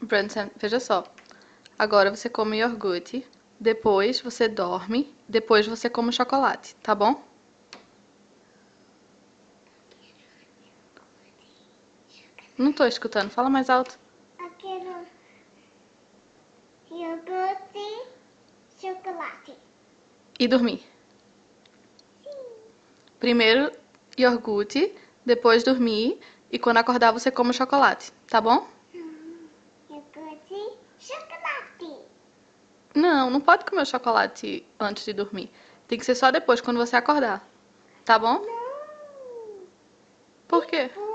Branson, veja só. Agora você come iogurte, depois você dorme, depois você come chocolate, tá bom? Não tô escutando, fala mais alto. Eu quero iogurte, chocolate. E dormir. Primeiro iogurte, depois dormir e quando acordar você come chocolate, tá bom? Iogurte, chocolate. Não, não pode comer o chocolate antes de dormir. Tem que ser só depois, quando você acordar. Tá bom? Não. Por quê? Depois.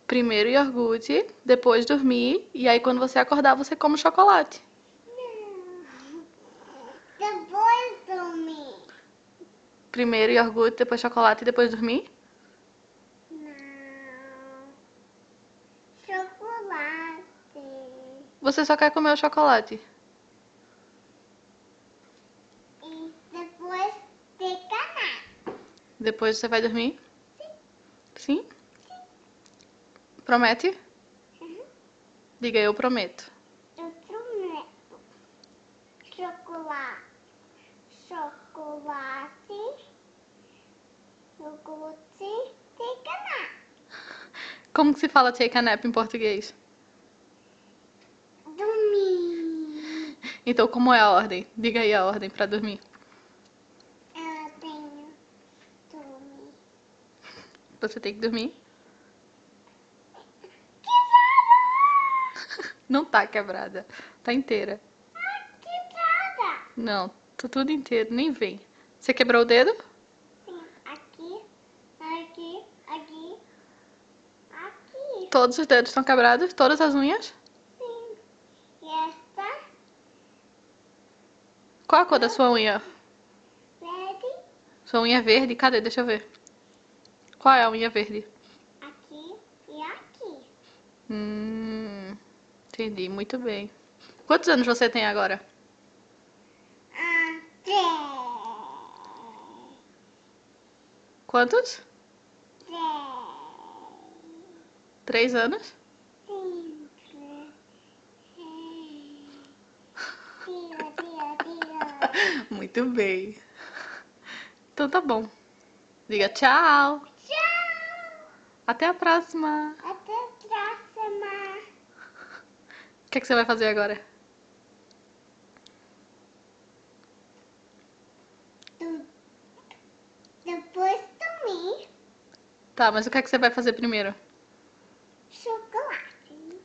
Primeiro iogurte, depois dormir e aí quando você acordar você come o chocolate. Não. Depois dormir. Primeiro iogurte, depois chocolate e depois dormir? Não. Chocolate. Você só quer comer o chocolate. E depois de canar. Depois você vai dormir? Sim? Promete? Uhum. Diga, eu prometo. Eu prometo. Chocolate. Chocolate. Iogurte de canar. Como que se fala take a nap em português? Dormir. Então, como é a ordem? Diga aí a ordem pra dormir. Eu tenho dormir. Você tem que dormir? Quebrada! Não tá quebrada. Tá inteira. Quebrada! Não, tá tudo inteiro, nem vem. Você quebrou o dedo? Sim, aqui, aqui, aqui, aqui. Todos os dedos estão quebrados? Todas as unhas? Sim. E esta, Qual a cor da sua unha? verde, Sua unha é verde? Cadê? Deixa eu ver. Qual é a unha verde? aqui e aqui. Entendi, muito bem. Quantos anos você tem agora? Três. Quantos? Três. 3 anos? Sim, três. Tira, tira, tira. Muito bem. Então tá bom. Diga tchau. Tchau. Até a próxima. Até a próxima. O que é que você vai fazer agora? Depois dormir. Tá, mas o que é que você vai fazer primeiro? Chocolate.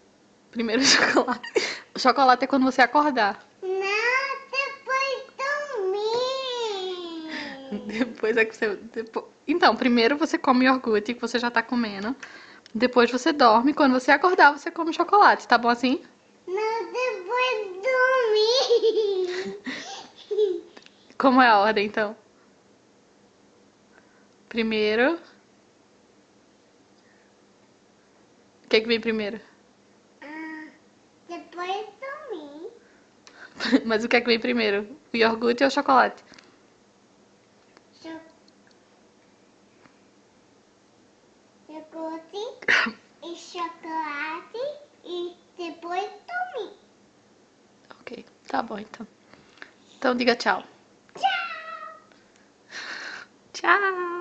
Primeiro o chocolate. O chocolate é quando você acordar. Não, depois dormir. Depois é que você. Então, primeiro você come iogurte que você já tá comendo. Depois você dorme. Quando você acordar, você come chocolate. Tá bom assim? Não, depois dormir. Como é a ordem, então? Primeiro. O que é que vem primeiro? Depois dormir. Mas o que é que vem primeiro? O iogurte ou o chocolate? Iogurte e chocolate e depois dormir. Ok, tá bom então. Então diga tchau. Tchau. Tchau!